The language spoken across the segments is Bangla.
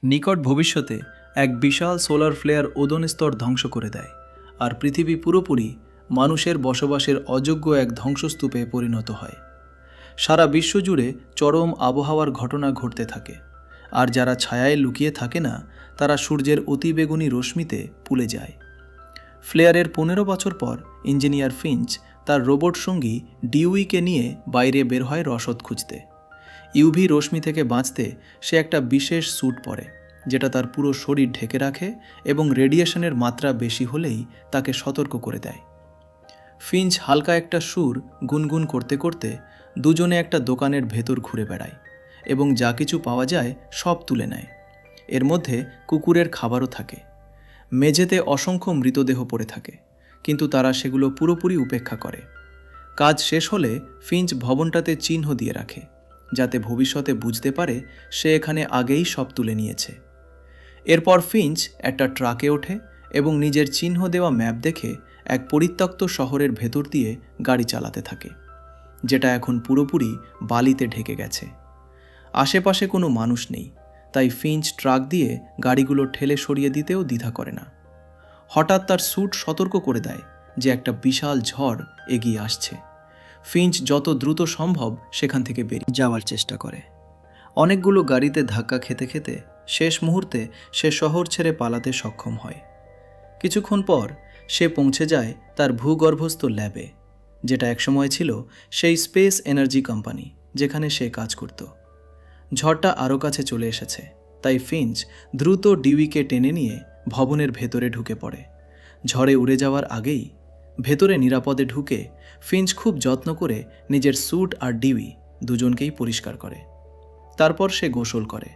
নিকট ভবিষ্যতে এক বিশাল সোলার ফ্লেয়ার ওজোন স্তর ধ্বংস করে দেয় আর পৃথিবী পুরোপুরি মানুষের বসবাসের অযোগ্য এক ধ্বংসস্তূপে পরিণত হয়। সারা বিশ্ব জুড়ে চরম আবহাওয়ার ঘটনা ঘটতে থাকে, আর যারা ছায়ায় লুকিয়ে থাকে না তারা সূর্যের অতিবেগুনি রশ্মিতে পুড়ে যায়। ফ্লেয়ারের 15 বছর পর ইঞ্জিনিয়ার ফিঞ্চ তার রোবট সঙ্গী ডিউইকে নিয়ে বাইরে বের হয় রসদ খুঁজতে। ইউভি রশ্মি থেকে বাঁচতে সে একটা বিশেষ স্যুট পরে, যেটা তার পুরো শরীর ঢেকে রাখে এবং রেডিয়েশনের মাত্রা বেশি হলেই তাকে সতর্ক করে দেয়। ফিঞ্চ হালকা একটা সুর গুনগুন করতে করতে দুজনে একটা দোকানের ভেতর ঘুরে বেড়ায় এবং যা কিছু পাওয়া যায় সব তুলে নেয়। এর মধ্যে কুকুরের খাবারও থাকে। মেঝেতে অসংখ্য মৃতদেহ পড়ে থাকে, কিন্তু তারা সেগুলো পুরোপুরি উপেক্ষা করে। কাজ শেষ হলে ফিঞ্চ ভবনটাতে চিহ্ন দিয়ে রাখে, যাতে ভবিষ্যতে বুঝতে পারে সে এখানে আগেই সব তুলে নিয়েছে। এরপর ফিঞ্চ একটা ট্রাকে ওঠে এবং নিজের চিহ্ন দেওয়া ম্যাপ দেখে এক পরিত্যক্ত শহরের ভেতর দিয়ে গাড়ি চালাতে থাকে, যেটা এখন পুরোপুরি বালিতে ঢেকে গেছে। আশেপাশে কোনো মানুষ নেই, তাই ফিঞ্চ ট্রাক দিয়ে গাড়িগুলো ঠেলে সরিয়ে দিতেও দ্বিধা করে না। হঠাৎ তার স্যুট সতর্ক করে দেয় যে একটা বিশাল ঝড় এগিয়ে আসছে। ফিঞ্চ যত দ্রুত সম্ভব সেখান থেকে বেরিয়ে যাওয়ার চেষ্টা করে। অনেকগুলো গাড়িতে ধাক্কা খেতে খেতে শেষ মুহূর্তে সে শহর ছেড়ে পালাতে সক্ষম হয়। কিছুক্ষণ পর সে পৌঁছে যায় তার ভূগর্ভস্থ ল্যাবে, যেটা একসময় ছিল সেই স্পেস এনার্জি কোম্পানি যেখানে সে কাজ করত। ঝড়টা আরও কাছে চলে এসেছে, তাই ফিঞ্চ দ্রুত ডিউইকে টেনে নিয়ে ভবনের ভেতরে ঢুকে পড়ে। ঝড়ে উড়ে যাওয়ার আগেই ভেতরে নিরাপদে ঢুকে ফিঞ্চ খুব যত্ন করে নিজের স্যুট আর ডিউই দুজনকেই পরিষ্কার করে। তারপর সে গোসল করে।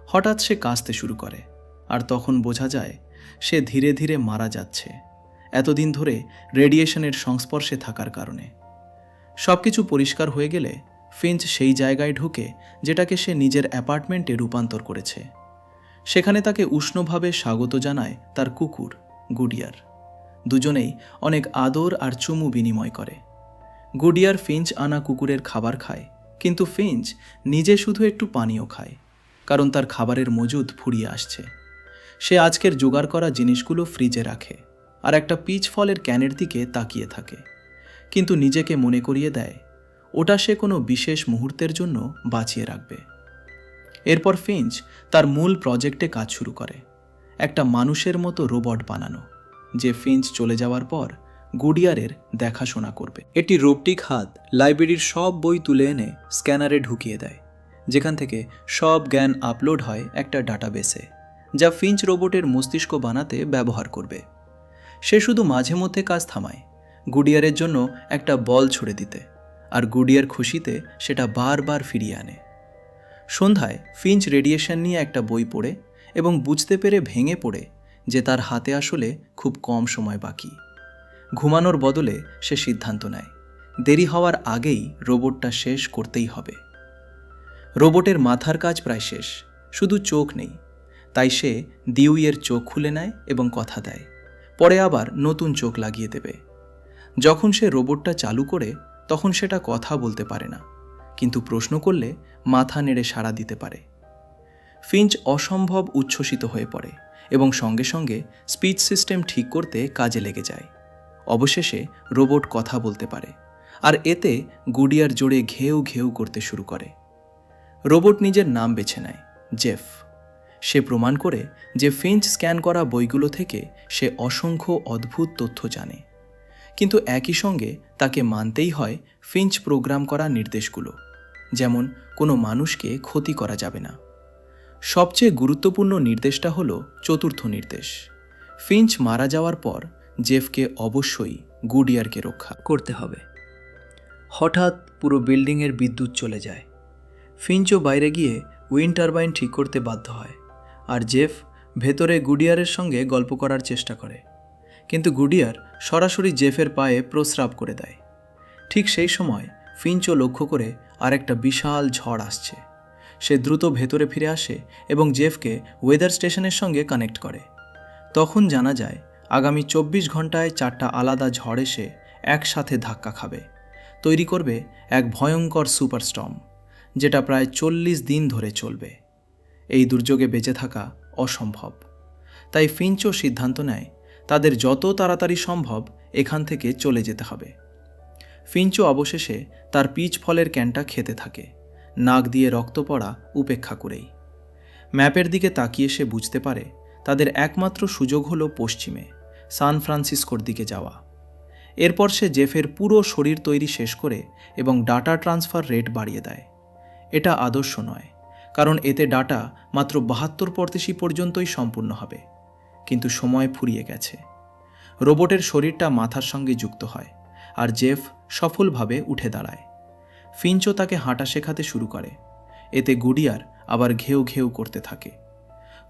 হঠাৎ সে কাঁচতে শুরু করে, আর তখন বোঝা যায় সে ধীরে ধীরে মারা যাচ্ছে, এতদিন ধরে রেডিয়েশনের সংস্পর্শে থাকার কারণে। সব কিছু পরিষ্কার হয়ে গেলে ফিঞ্চ সেই জায়গায় ঢুকে যেটাকে সে নিজের অ্যাপার্টমেন্টে রূপান্তর করেছে। সেখানে তাকে উষ্ণভাবে স্বাগত জানায় তার কুকুর গুডিয়ার। দুজনেই অনেক আদর আর চুমু বিনিময় করে। গুডিয়ার ফিঞ্চ আনা কুকুরের খাবার খায়, কিন্তু ফিঞ্চ নিজে শুধু একটু পানীয় খায়, কারণ তার খাবারের মজুদ ফুরিয়ে আসছে। সে আজকের জোগাড় করা জিনিসগুলো ফ্রিজে রাখে আর একটা পিচ ফলের ক্যানের দিকে তাকিয়ে থাকে, কিন্তু নিজেকে মনে করিয়ে দেয় ওটা সে কোনো বিশেষ মুহূর্তের জন্য বাঁচিয়ে রাখবে। এরপর ফিঞ্চ তার মূল প্রজেক্টে কাজ শুরু করে, একটা মানুষের মতো রোবট বানানো, যে ফিঞ্চ চলে যাওয়ার পর গুডিয়ারের দেখাশোনা করবে। এটি রোবটিক হাত লাইব্রেরির সব বই তুলে এনে স্ক্যানারে ঢুকিয়ে দেয়, যেখান থেকে সব জ্ঞান আপলোড হয় একটা ডাটাবেসে, যা ফিঞ্চ রোবটের মস্তিষ্ক বানাতে ব্যবহার করবে। সে শুধু মাঝে মধ্যে কাজ থামায় গুডিয়ারের জন্য একটা বল ছুড়ে দিতে, আর গুডিয়ার খুশিতে সেটা বারবার ফিরিয়ে আনে। সন্ধ্যায় ফিঞ্চ রেডিয়েশন নিয়ে একটা বই পড়ে এবং বুঝতে পেরে ভেঙে পড়ে যে তার হাতে আসলে খুব কম সময় বাকি। ঘুমানোর বদলে সে সিদ্ধান্ত নেয় দেরি হওয়ার আগেই রোবটটা শেষ করতেই হবে। রোবটের মাথার কাজ প্রায় শেষ, শুধু চোখ নেই, তাই সে ডিউইয়ের চোখ খুলে নেয় এবং কথা দেয় পরে আবার নতুন চোখ লাগিয়ে দেবে। যখন সে রোবটটা চালু করে তখন সেটা কথা বলতে পারে না, কিন্তু প্রশ্ন করলে মাথা নেড়ে সাড়া দিতে পারে। ফিঞ্চ অসম্ভব উচ্ছ্বসিত হয়ে পড়ে এবং সঙ্গে সঙ্গে স্পিচ সিস্টেম ঠিক করতে কাজে লেগে যায়। অবশেষে রোবট কথা বলতে পারে, আর এতে গুডিয়ার জোরে ঘেউ ঘেউ করতে শুরু করে। রোবট নিজের নাম বেছে নেয়, জেফ। সে প্রমাণ করে যে ফিঞ্চ স্ক্যান করা বইগুলো থেকে সে অসংখ্য অদ্ভুত তথ্য জানে, কিন্তু একই সঙ্গে তাকে মানতেই হয় ফিঞ্চ প্রোগ্রাম করা নির্দেশগুলো, যেমন কোনো মানুষকে ক্ষতি করা যাবে না। সবচেয়ে গুরুত্বপূর্ণ নির্দেশটা হলো চতুর্থ নির্দেশ। ফিঞ্চ মারা যাওয়ার পর জেফকে অবশ্যই গুডিয়ারকে রক্ষা করতে হবে। হঠাৎ পুরো বিল্ডিংয়ের বিদ্যুৎ চলে যায়। ফিঞ্চও বাইরে গিয়ে উইন্ড টারবাইন ঠিক করতে বাধ্য হয়, আর জেফ ভেতরে গুডিয়ারের সঙ্গে গল্প করার চেষ্টা করে, কিন্তু গুডিয়ার সরাসরি জেফের পায়ে প্রস্রাব করে দেয়। ঠিক সেই সময় ফিঞ্চও লক্ষ্য করে আরেকটা বিশাল ঝড় আসছে। সে দ্রুত ভেতরে ফিরে আসে এবং জেফকে ওয়েদার স্টেশনের সঙ্গে কানেক্ট করে। তখন জানা যায় আগামী 24 ঘন্টায় 4টা আলাদা ঝড় এসে একসাথে ধাক্কা খাবে, তৈরি করবে এক ভয়ঙ্কর সুপারস্টর্ম, যেটা প্রায় 40 দিন ধরে চলবে। এই দুর্যোগে বেঁচে থাকা অসম্ভব। তাই ফিঞ্চও সিদ্ধান্ত নেয় তাদের যত তাড়াতাড়ি সম্ভব এখান থেকে চলে যেতে হবে। ফিঞ্চও অবশেষে তার পিচ ফলের ক্যানটা খেতে থাকে, নাক দিয়ে রক্ত পড়া উপেক্ষা করেই। ম্যাপের দিকে তাকিয়ে সে বুঝতে পারে তাদের একমাত্র সুযোগ হলো পশ্চিমে, সান ফ্রান্সিসকোর দিকে যাওয়া। এরপর সে জেফের পুরো শরীর তৈরি শেষ করে এবং ডাটা ট্রান্সফার রেট বাড়িয়ে দেয়। এটা আদর্শ নয়, কারণ এতে ডাটা মাত্র 72% পর্যন্তই সম্পূর্ণ হবে। কিন্তু সময় ফুরিয়ে গেছে। রোবটের শরীরটা মাথার সঙ্গে যুক্ত হয় আর জেফ সফলভাবে উঠে দাঁড়ায়। ফিঞ্চও তাকে হাঁটা শেখাতে শুরু করে। এতে গুডিয়ার আবার ঘেউ ঘেউ করতে থাকে।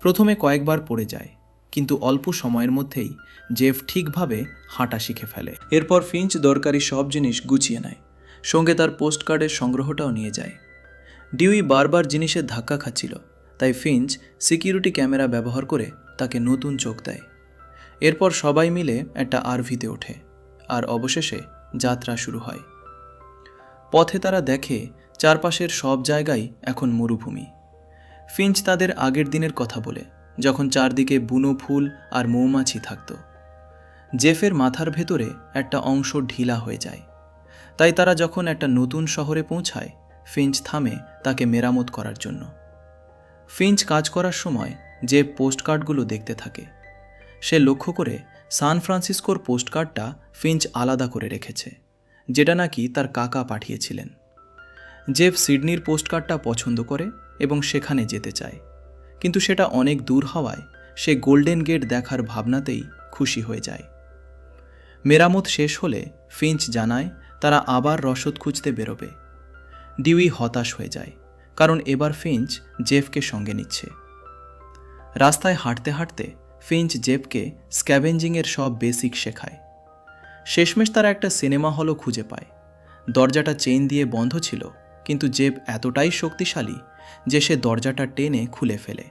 প্রথমে কয়েকবার পড়ে যায়, কিন্তু অল্প সময়ের মধ্যেই জেফ ঠিকভাবে হাঁটা শিখে ফেলে। এরপর ফিঞ্চ দরকারি সব জিনিস গুছিয়ে নেয়, সঙ্গে তার পোস্টকার্ডের সংগ্রহটাও নিয়ে যায়। ডিউই বারবার জিনিসের ধাক্কা খাচ্ছিল, তাই ফিঞ্চ সিকিউরিটি ক্যামেরা ব্যবহার করে তাকে নতুন চোখ দেয়। এরপর সবাই মিলে একটা আরভিতে ওঠে আর অবশেষে যাত্রা শুরু হয়। পথে তারা দেখে চারপাশের সব জায়গায় এখন মরুভূমি। ফিঞ্চ তাদের আগের দিনের কথা বলে, যখন চারদিকে বুনো ফুল আর মৌমাছি থাকত। জেফের মাথার ভেতরে একটা অংশ ঢিলা হয়ে যায়। তাই তারা যখন একটা নতুন শহরে পৌঁছায়, ফিঞ্চ থামে তাকে মেরামত করার জন্য। ফিঞ্চ কাজ করার সময় জেফ পোস্টকার্ডগুলো দেখতে থাকে। সে লক্ষ্য করে সান ফ্রান্সিসকোর পোস্টকার্ডটা ফিঞ্চ আলাদা করে রেখেছে, যেটা নাকি তার কাকা পাঠিয়েছিলেন। জেফ সিডনির পোস্টকার্ডটা পছন্দ করে এবং সেখানে যেতে চায়, কিন্তু সেটা অনেক দূর হওয়ায় সে গোল্ডেন গেট দেখার ভাবনাতেই খুশি হয়ে যায়। মেরামত শেষ হলে ফিঞ্চ জানায় তারা আবার রসদ খুঁজতে বেরোবে। ডিউই হতাশ হয়ে যায়, কারণ এবার ফিঞ্চ জেফকে সঙ্গে নিচ্ছে। রাস্তায় হাঁটতে হাঁটতে ফিঞ্চ জেফকে স্ক্যাভেঞ্জিংয়ের সব বেসিক শেখায়। শেষমেশ তারা একটা সিনেমা হলও খুঁজে পায়। দরজাটা চেইন দিয়ে বন্ধ ছিল, কিন্তু জেফ এতটাই শক্তিশালী যে সে দরজাটা টেনে খুলে ফেলে।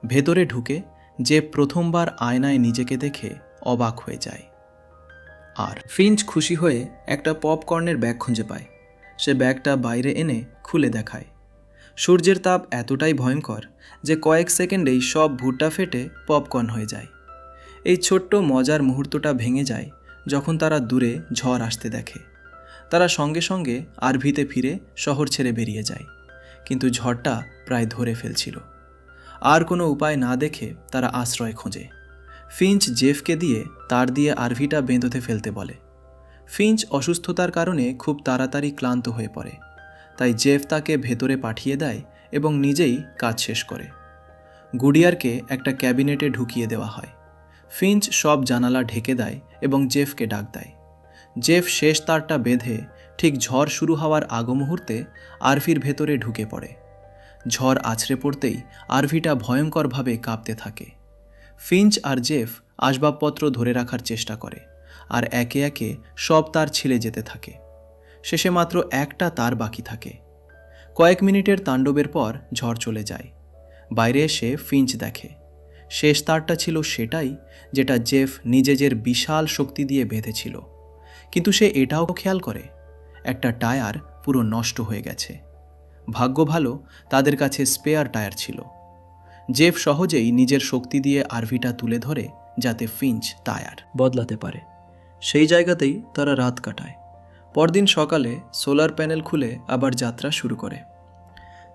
ভেতরে ঢুকে জেফ প্রথমবার আয়নায় নিজেকে দেখে অবাক হয়ে যায়। আর ফিঞ্চ খুশি হয়ে একটা পপকর্নের ব্যাগ খুঁজে পায়। সে ব্যাগটা বাইরে এনে খুলে দেখায়। সূর্যের তাপ এতটাই ভয়ঙ্কর যে কয়েক সেকেন্ডেই সব ভুট্টা ফেটে পপকর্ন হয়ে যায়। এই ছোট্ট মজার মুহূর্তটা ভেঙে যায় যখন তারা দূরে ঝড় আসতে দেখে। তারা সঙ্গে সঙ্গে আরভিতে ফিরে শহর ছেড়ে বেরিয়ে যায়, কিন্তু ঝড়টা প্রায় ধরে ফেলছিল। আর কোনো উপায় না দেখে তারা আশ্রয় খোঁজে। ফিঞ্চ জেফকে দিয়ে তার দিয়ে আরভিটা বেঁধে ফেলতে বলে। ফিঞ্চ অসুস্থতার কারণে খুব তাড়াতাড়ি ক্লান্ত হয়ে পড়ে, তাই জেফ তাকে ভেতরে পাঠিয়ে দেয় এবং নিজেই কাজ শেষ করে। গুডিয়ারকে একটা ক্যাবিনেটে ঢুকিয়ে দেওয়া হয়। ফিঞ্চ সব জানালা ঢেকে দেয় এবং জেফকে ডাক দেয়। জেফ শেষ তারটা বেঁধে ঠিক ঝড় শুরু হওয়ার আগ মুহূর্তে আরভির ভেতরে ঢুকে পড়ে। ঝড় আছড়ে পড়তেই আরভিটা ভয়ঙ্করভাবে কাঁপতে থাকে। ফিঞ্চ আর জেফ আসবাবপত্র ধরে রাখার চেষ্টা করে আর একে একে সব তার ছিলে যেতে থাকে। শেষে মাত্র একটা তার বাকি থাকে। কয়েক মিনিটের তাণ্ডবের পর ঝড় চলে যায়। বাইরে এসে ফিঞ্চ দেখে শেষ তারটা ছিল সেটাই যেটা জেফ নিজের বিশাল শক্তি দিয়ে বেঁধেছিল। কিন্তু সে এটাও খেয়াল করে একটা টায়ার পুরো নষ্ট হয়ে গেছে। ভাগ্য ভালো তাদের কাছে স্পেয়ার টায়ার ছিল। জেফ সহজেই নিজের শক্তি দিয়ে আরভিটা তুলে ধরে যাতে ফিঞ্চ টায়ার বদলাতে পারে। সেই জায়গাতেই তারা রাত কাটায়। পরদিন সকালে সোলার প্যানেল খুলে আবার যাত্রা শুরু করে।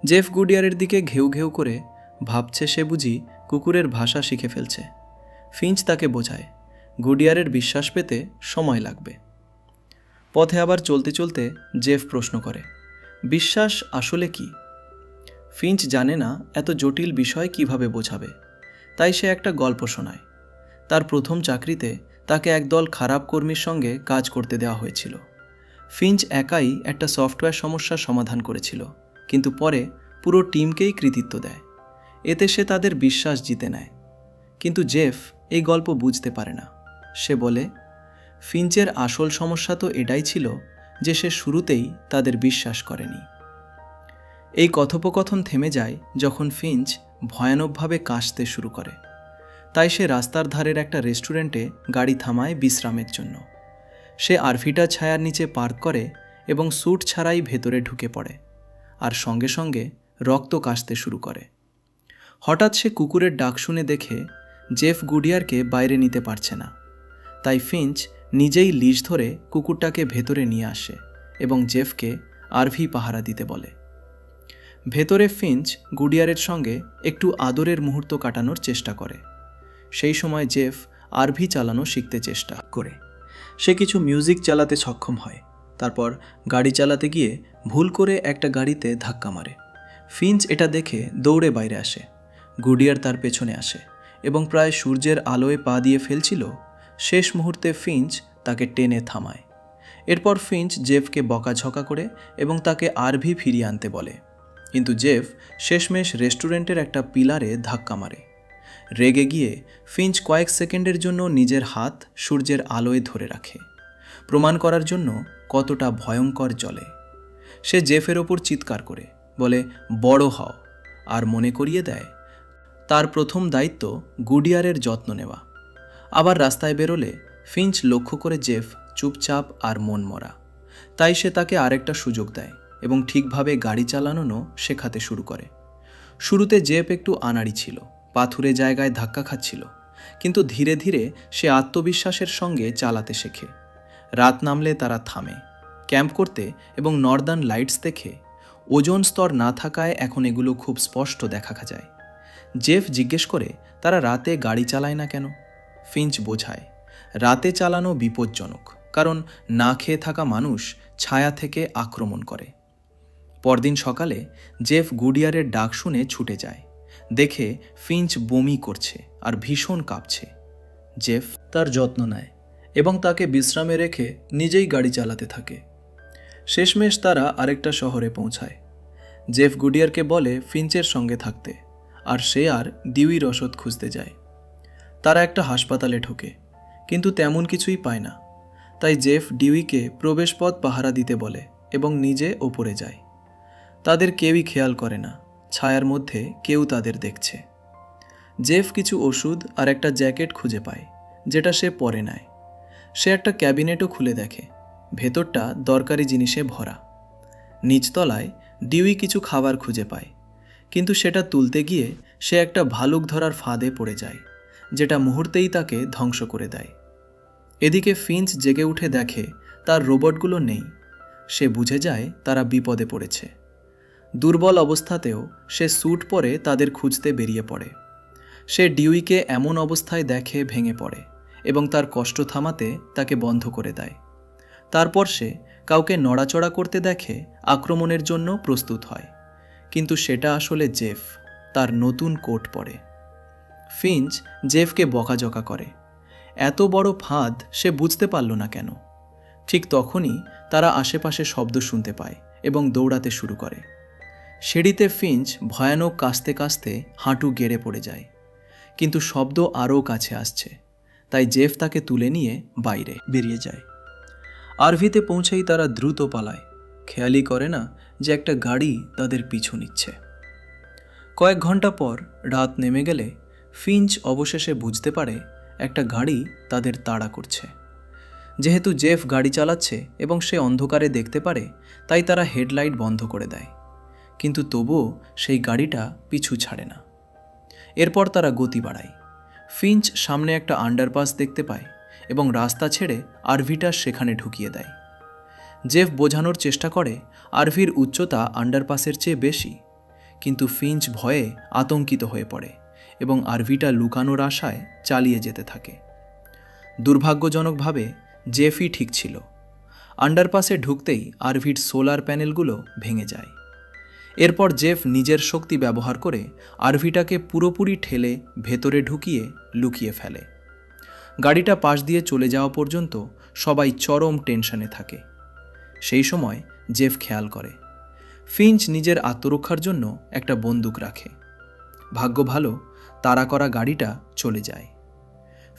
জেফ গুডিয়ারের দিকে ঘেউ ঘেউ করে ভাবছে সে বুঝি কুকুরের ভাষা শিখে ফেলছে। ফিঞ্চ তাকে বোঝায় গুডিয়ারের বিশ্বাস পেতে সময় লাগবে। পথে আবার চলতে চলতে জেফ প্রশ্ন করে, বিশ্বাস আসলে কি? ফিঞ্চ জানে না এত জটিল বিষয় কিভাবে বোঝাবে, তাই সে একটা গল্প শোনায়। তার প্রথম চাকরিতে তাকে একদল খারাপ কর্মীর সঙ্গে কাজ করতে দেওয়া হয়েছিল। ফিঞ্চ একাই একটা সফটওয়্যার সমস্যার সমাধান করেছিল, কিন্তু পরে পুরো টিমকেই কৃতিত্ব দেয়। এতে সে তাদের বিশ্বাস জিতে নেয়। কিন্তু জেফ এই গল্প বুঝতে পারে না। সে বলে, ফিঞ্চের আসল সমস্যা তো এটাই ছিল যে সে শুরুতেই তাদের বিশ্বাস করেনি। এই কথোপকথন থেমে যায় যখন ফিঞ্চ ভয়ানকভাবে কাশতে শুরু করে। তাই সে রাস্তার ধারের একটা রেস্টুরেন্টে গাড়ি থামায় বিশ্রামের জন্য। সে আরভিটা ছায়ার নিচে পার্ক করে এবং স্যুট ছাড়াই ভেতরে ঢুকে পড়ে আর সঙ্গে সঙ্গে রক্ত কাশতে শুরু করে। হঠাৎ সে কুকুরের ডাক শুনে দেখে জেফ গুডিয়ারকে বাইরে নিতে পারছে না। তাই ফিঞ্চ নিজেই লিজ ধরে কুকুরটাকে ভেতরে নিয়ে আসে এবং জেফকে আরভি পাহারা দিতে বলে। ভেতরে ফিঞ্চ গুডিয়ারের সঙ্গে একটু আদরের মুহূর্ত কাটানোর চেষ্টা করে। সেই সময় জেফ আরভি চালানো শিখতে চেষ্টা করে। সে কিছু মিউজিক চালাতে সক্ষম হয়। তারপর গাড়ি চালাতে গিয়ে ভুল করে একটা গাড়িতে ধাক্কা মারে। ফিঞ্চ এটা দেখে দৌড়ে বাইরে আসে। গুডিয়ার তার পেছনে আসে এবং প্রায় সূর্যের আলোয় পা দিয়ে ফেলছিল। শেষ মুহূর্তে ফিঞ্চ তাকে টেনে থামায়। এরপর ফিঞ্চ জেফকে বকাঝকা করে এবং তাকে আরভি ফিরিয়ে আনতে বলে। কিন্তু জেফ শেষমেশ রেস্টুরেন্টের একটা পিলারে ধাক্কা মারে। রেগে গিয়ে ফিঞ্চ কয়েক সেকেন্ডের জন্য নিজের হাত সূর্যের আলোয় ধরে রাখে, প্রমাণ করার জন্য কতটা ভয়ঙ্কর জ্বলে। সে জেফের ওপর চিৎকার করে বলে, বড় হও, আর মনে করিয়ে দেয় তার প্রথম দায়িত্ব গুডিয়ারের যত্ন নেওয়া। আবার রাস্তায় বেরোলে ফিঞ্চ লক্ষ্য করে জেফ চুপচাপ আর মন মরা। তাই সে তাকে আরেকটা সুযোগ দেয় এবং ঠিকভাবে গাড়ি চালানোও শেখাতে শুরু করে। শুরুতে জেফ একটু আনাড়ি ছিল, পাথুরে জায়গায় ধাক্কা খাচ্ছিল, কিন্তু ধীরে ধীরে সে আত্মবিশ্বাসের সঙ্গে চালাতে শেখে। রাত নামলে তারা থামে ক্যাম্প করতে এবং নর্দার্ন লাইটস দেখে। ওজোন স্তর না থাকায় এখন এগুলো খুব স্পষ্ট দেখা যায়। জেফ জিজ্ঞেস করে তারা রাতে গাড়ি চালায় না কেন। ফিঞ্চ বোঝায় রাতে চালানো বিপজ্জনক, কারণ না খেয়ে থাকা মানুষ ছায়া থেকে আক্রমণ করে। পরদিন সকালে জেফ গুডিয়ারের ডাক শুনে ছুটে যায়। দেখে ফিঞ্চ বমি করছে আর ভীষণ কাঁপছে। জেফ তার যত্ন নেয় এবং তাকে বিশ্রামে রেখে নিজেই গাড়ি চালাতে থাকে। শেষমেশ তারা আরেকটা শহরে পৌঁছায়। জেফ গুডিয়ারকে বলে ফিঞ্চের সঙ্গে থাকতে, আর সে আর ডিউই রসদ খুঁজতে যায়। তারা একটা হাসপাতালে ঢোকে, কিন্তু তেমন কিছুই পায় না। তাই জেফ ডিউইকে প্রবেশপথ পাহারা দিতে বলে এবং নিজে ওপরে যায়। তাদের কেউই খেয়াল করে না ছায়ার মধ্যে কেউ তাদের দেখছে। জেফ কিছু ওষুধ আর একটা জ্যাকেট খুঁজে পায়, যেটা সে পরে নেয়। সে একটা ক্যাবিনেটও খুলে দেখে, ভেতরটা দরকারি জিনিসে ভরা। নিচতলায় ডিউই কিছু খাবার খুঁজে পায়, কিন্তু সেটা তুলতে গিয়ে সে একটা ভালুক ধরার ফাঁদে পড়ে যায়, যেটা মুহূর্তেই তাকে ধ্বংস করে দেয়। এদিকে ফিঞ্চ জেগে উঠে দেখে তার রোবটগুলো নেই। সে বুঝে যায় তারা বিপদে পড়েছে। দুর্বল অবস্থাতেও সে স্যুট পরে তাদের খুঁজতে বেরিয়ে পড়ে। সে ডিউইকে এমন অবস্থায় দেখে ভেঙে পড়ে এবং তার কষ্ট থামাতে তাকে বন্ধ করে দেয়। তারপর সে কাউকে নড়াচড়া করতে দেখে আক্রমণের জন্য প্রস্তুত হয়, কিন্তু সেটা আসলে জেফ, তার নতুন কোট পরে। ফিঞ্চ জেফকে বকাঝকা করে। এত বড় ফাঁদ সে বুঝতে পারল না কেন। ঠিক তখনই তারা আশেপাশে শব্দ শুনতে পায় এবং দৌড়াতে শুরু করে। সিঁড়িতে ফিঞ্চ ভয়ানক কাঁচতে কাঁচতে হাঁটু গেড়ে পড়ে যায়, কিন্তু শব্দ আরও কাছে আসছে। তাই জেফ তাকে তুলে নিয়ে বাইরে বেরিয়ে যায়। আরভিতে পৌঁছেই তারা দ্রুত পালায়, খেয়ালই করে না যে একটা গাড়ি তাদের পিছু নিচ্ছে। কয়েক ঘন্টা পর রাত নেমে গেলে ফিঞ্চ অবশেষে বুঝতে পারে একটা গাড়ি তাদের তাড়া করছে। যেহেতু জেফ গাড়ি চালাচ্ছে এবং সে অন্ধকারে দেখতে পারে, তাই তারা হেডলাইট বন্ধ করে দেয়, কিন্তু তবুও সেই গাড়িটা পিছু ছাড়ে না। এরপর তারা গতি বাড়ায়। ফিঞ্চ সামনে একটা আন্ডারপাস দেখতে পায় এবং রাস্তা ছেড়ে আরভিটা সেখানে ঢুকিয়ে দেয়। জেফ বোঝানোর চেষ্টা করে আরভির উচ্চতা আন্ডারপাসের চেয়ে বেশি, কিন্তু ফিঞ্চ ভয়ে আতঙ্কিত হয়ে পড়ে এবং আরভিটা লুকানোর আশায় চালিয়ে যেতে থাকে। দুর্ভাগ্যজনকভাবে জেফই ঠিক ছিল। আন্ডারপাসে ঢুকতেই আরভির সোলার প্যানেলগুলো ভেঙে যায়। এরপর জেফ নিজের শক্তি ব্যবহার করে আরভিটাকে পুরোপুরি ঠেলে ভেতরে ঢুকিয়ে লুকিয়ে ফেলে। গাড়িটা পাশ দিয়ে চলে যাওয়া পর্যন্ত সবাই চরম টেনশনে থাকে। সেই সময় জেফ খেয়াল করে ফিঞ্চ নিজের আত্মরক্ষার জন্য একটা বন্দুক রাখে। ভাগ্য ভালো, তাড়া করা গাড়িটা চলে যায়।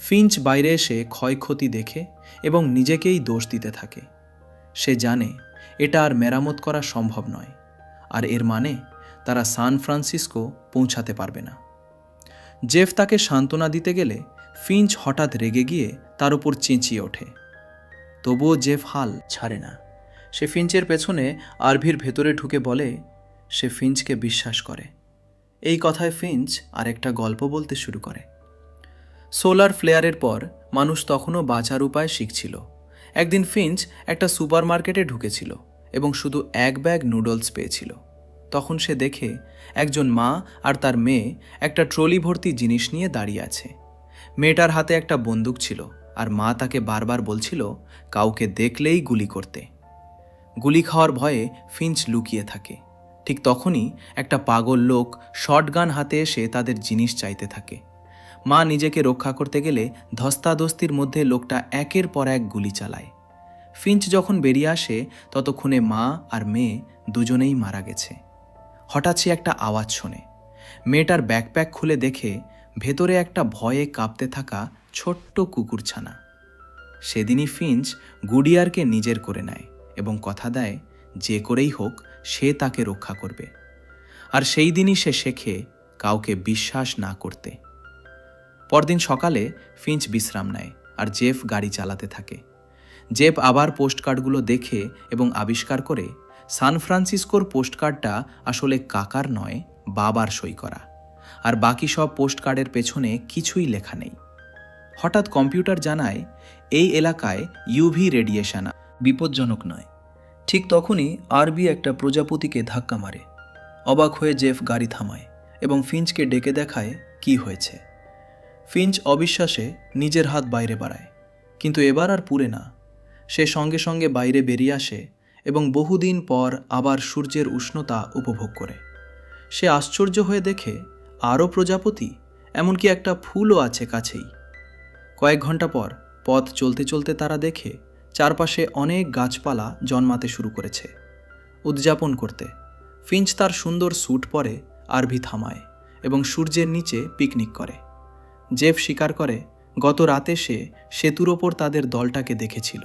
ফিঞ্চ বাইরে এসে ক্ষয়ক্ষতি দেখে এবং নিজেকেই দোষ দিতে থাকে। সে জানে এটা আর মেরামত করা সম্ভব নয়, আর এর মানে তারা সান ফ্রান্সিসকো পৌঁছাতে পারবে না। জেফ তাকে সান্ত্বনা দিতে গেলে ফিঞ্চ হঠাৎ রেগে গিয়ে তার উপর চেঁচিয়ে ওঠে। তবুও জেফ হাল ছাড়ে না। সে ফিঞ্চের পেছনে আরভির ভেতরে ঢুকে বলে সে ফিঞ্চকে বিশ্বাস করে এই কথায় ফিঞ্চ আরেকটা গল্প বলতে শুরু করে। সোলার ফ্লেয়ারের পর মানুষ তখনও বাঁচার উপায় শিখছিল। একদিন ফিঞ্চ একটা সুপারমার্কেটে ঢুকেছিল এবং শুধু এক ব্যাগ নুডলস পেয়েছিল। তখন সে দেখে একজন মা আর তার মেয়ে একটা ট্রলি ভর্তি জিনিস নিয়ে দাঁড়িয়ে আছে। মেয়েটার হাতে একটা বন্দুক ছিল আর মা তাকে বারবার বলছিল কাউকে দেখলেই গুলি করতে। গুলি খাওয়ার ভয়ে ফিঞ্চ লুকিয়ে থাকে। ঠিক তখনই একটা পাগল লোক শটগান হাতে এসে তাদের জিনিস চাইতে থাকে। মা নিজেকে রক্ষা করতে গেলে ধস্তাধস্তির মধ্যে লোকটা একের পর এক গুলি চালায়। ফিঞ্চ যখন বেরিয়ে আসে ততক্ষণে মা আর মেয়ে দুজনেই মারা গেছে। হঠাৎ সে একটা আওয়াজ শোনে। মেয়েটার ব্যাকপ্যাক খুলে দেখে ভেতরে একটা ভয়ে কাঁপতে থাকা ছোট্ট কুকুরছানা। সেদিনই ফিঞ্চ গুডিয়ারকে নিজের করে নেয় এবং কথা দেয় যে করেই হোক সে তাকে রক্ষা করবে। আর সেই দিনই সে শেখে কাউকে বিশ্বাস না করতে। পরদিন সকালে ফিঞ্চ বিশ্রাম নেয় আর জেফ গাড়ি চালাতে থাকে। জেফ আবার পোস্টকার্ডগুলো দেখে এবং আবিষ্কার করে সান ফ্রান্সিসকোর পোস্টকার্ডটা আসলে কাকার নয়, বাবার সই করা, আর বাকি সব পোস্টকার্ডের পেছনে কিছুই লেখা নেই। হঠাৎ কম্পিউটার জানায় এই এলাকায় ইউভি রেডিয়েশন বিপজ্জনক নয়। ঠিক তখনই আরবি একটা প্রজাপতিকে ধাক্কা মারে। অবাক হয়ে জেফ গাড়ি থামায় এবং ফিঞ্চকে ডেকে দেখায় কি হয়েছে। ফিঞ্চ অবিশ্বাসে নিজের হাত বাইরে বাড়ায়, কিন্তু এবার আর পুড়ে না। সে সঙ্গে সঙ্গে বাইরে বেরিয়ে আসে এবং বহুদিন পর আবার সূর্যের উষ্ণতা উপভোগ করে। সে আশ্চর্য হয়ে দেখে আরও প্রজাপতি, এমনকি একটা ফুলও আছে কাছেই। কয়েক ঘন্টা পর পথ চলতে চলতে তারা দেখে চারপাশে অনেক গাছপালা জন্মাতে শুরু করেছে। উদযাপন করতে ফিঞ্চ তার সুন্দর স্যুট পরে আরভি থামায় এবং সূর্যের নিচে পিকনিক করে। জেফ স্বীকার করে গত রাতে সে সেতুর ওপর তাদের দলটাকে দেখেছিল।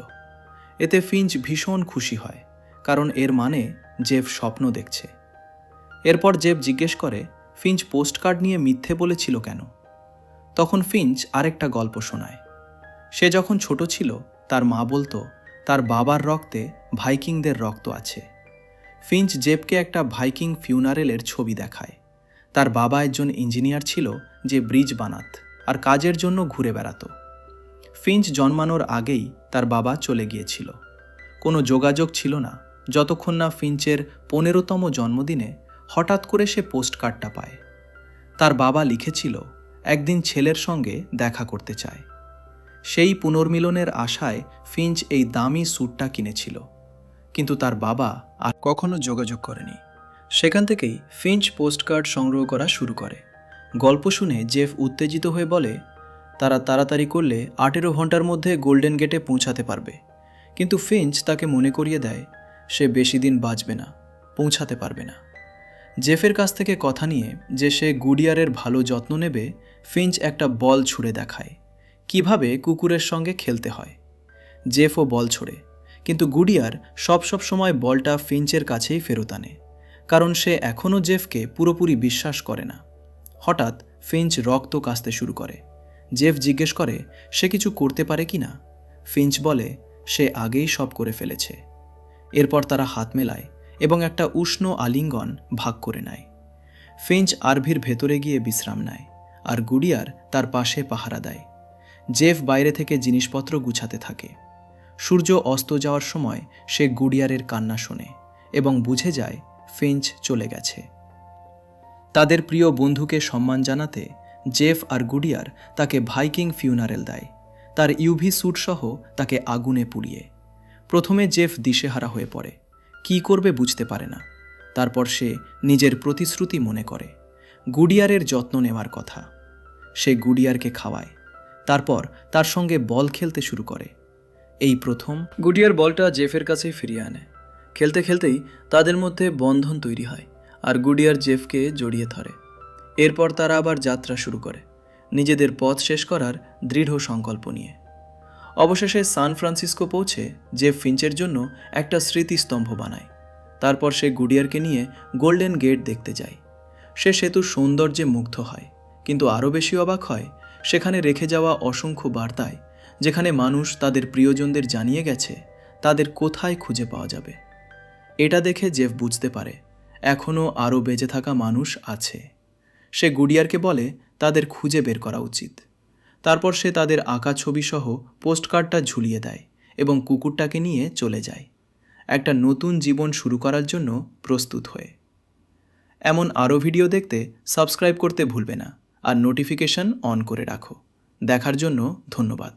এতে ফিঞ্চ ভীষণ খুশি হয়, কারণ এর মানে জেফ স্বপ্ন দেখছে। এরপর জেফ জিজ্ঞেস করে ফিঞ্চ পোস্টকার্ড নিয়ে মিথ্যে বলেছিল কেন। তখন ফিঞ্চ আরেকটা গল্প শোনায়। সে যখন ছোট ছিল তার মা বলতো তার বাবার রক্তে ভাইকিংদের রক্ত আছে। ফিঞ্চ জেফকে একটা ভাইকিং ফিউনারেলের ছবি দেখায়। তার বাবা একজন ইঞ্জিনিয়ার ছিল যে ব্রিজ বানাত আর কাজের জন্য ঘুরে বেড়াতো। ফিঞ্চ জন্মানোর আগেই তার বাবা চলে গিয়েছিল। কোনো যোগাযোগ ছিল না যতক্ষণ না ফিঞ্চের 15তম জন্মদিনে হঠাৎ করে সে পোস্টকার্ডটা পায়। তার বাবা লিখেছিল একদিন ছেলের সঙ্গে দেখা করতে চায়। সেই পুনর্মিলনের আশায় ফিঞ্চ এই দামি স্যুটটা কিনেছিল, কিন্তু তার বাবা আর কখনো যোগাযোগ করেনি। সেখান থেকেই ফিঞ্চ পোস্টকার্ড সংগ্রহ করা শুরু করে। গল্প শুনে জেফ উত্তেজিত হয়ে বলে তারা তাড়াতাড়ি করলে 18 ঘন্টার মধ্যে গোল্ডেন গেটে পৌঁছাতে পারবে। কিন্তু ফিঞ্চ তাকে মনে করিয়ে দেয় সে বেশি দিন বাঁচবে না, পৌঁছাতে পারবে না। জেফের কাছ থেকে কথা নিয়ে যে সে গুডিয়ারের ভালো যত্ন নেবে, ফিঞ্চ একটা বল ছুঁড়ে দেখায় কিভাবে কুকুরের সঙ্গে খেলতে হয়। জেফও বল ছোড়ে, কিন্তু গুডিয়ার সব সময় বলটা ফিঞ্চের কাছেই ফেরত আনে, কারণ সে এখনও জেফকে পুরোপুরি বিশ্বাস করে না। হঠাৎ ফিঞ্চ রক্ত কাশতে শুরু করে। জেফ জিজ্ঞেস করে সে কিছু করতে পারে কি না। ফিঞ্চ বলে সে আগেই সব করে ফেলেছে। এরপর তারা হাত মেলায় এবং একটা উষ্ণ আলিঙ্গন ভাগ করে নেয়। ফিঞ্চ আরভির ভেতরে গিয়ে বিশ্রাম নেয় আর গুডিয়ার তার পাশে পাহারা দেয়। জেফ বাইরে থেকে জিনিসপত্র গুছাতে থাকে। সূর্য অস্ত যাওয়ার সময় সে গুডিয়ারের কান্না শোনে এবং বুঝে যায় ফিঞ্চ চলে গেছে। তাদের প্রিয় বন্ধুকে সম্মান জানাতে জেফ আর গুডিয়ার তাকে ভাইকিং ফিউনারেল দেয়, তার ইউভি স্যুট সহ তাকে আগুনে পুড়িয়ে। প্রথমে জেফ দিশেহারা হয়ে পড়ে, কি করবে বুঝতে পারে না। তারপর সে নিজের প্রতিশ্রুতি মনে করে গুডিয়ারের যত্ন নেওয়ার কথা। সে গুডিয়ারকে খাওয়ায়, তারপর তার সঙ্গে বল খেলতে শুরু করে। এই প্রথম গুডিয়ার বলটা জেফের কাছেই ফিরিয়ে আনে। খেলতে খেলতেই তাদের মধ্যে বন্ধন তৈরি হয় আর গুডিয়ার জেফকে জড়িয়ে ধরে। এরপর তারা আবার যাত্রা শুরু করে, নিজেদের পথ শেষ করার দৃঢ় সংকল্প নিয়ে। অবশেষে সান ফ্রান্সিসকো পৌঁছে জেফ ফিঞ্চের জন্য একটা স্মৃতিস্তম্ভ বানায়। তারপর সে গুডিয়ারকে নিয়ে গোল্ডেন গেট দেখতে যায়। সে সেতুর সৌন্দর্যে মুগ্ধ হয়, কিন্তু আরও বেশি অবাক হয় সেখানে রেখে যাওয়া অসংখ্য বার্তায়, যেখানে মানুষ তাদের প্রিয়জনদের জানিয়ে গেছে তাদের কোথায় খুঁজে পাওয়া যাবে। এটা দেখে জেফ বুঝতে পারে এখনও আরও বেঁচে থাকা মানুষ আছে, সে গুডিয়ারকে বলে তাদের খুঁজে বের করা উচিত। তারপর সে তাদের আঁকা ছবিসহ পোস্টকার্ডটা ঝুলিয়ে দেয় এবং কুকুরটাকে নিয়ে চলে যায়, একটা নতুন জীবন শুরু করার জন্য প্রস্তুত হয়ে। এমন আরও ভিডিও দেখতে সাবস্ক্রাইব করতে ভুলবে না আর নোটিফিকেশন অন করে রাখো। দেখার জন্য ধন্যবাদ।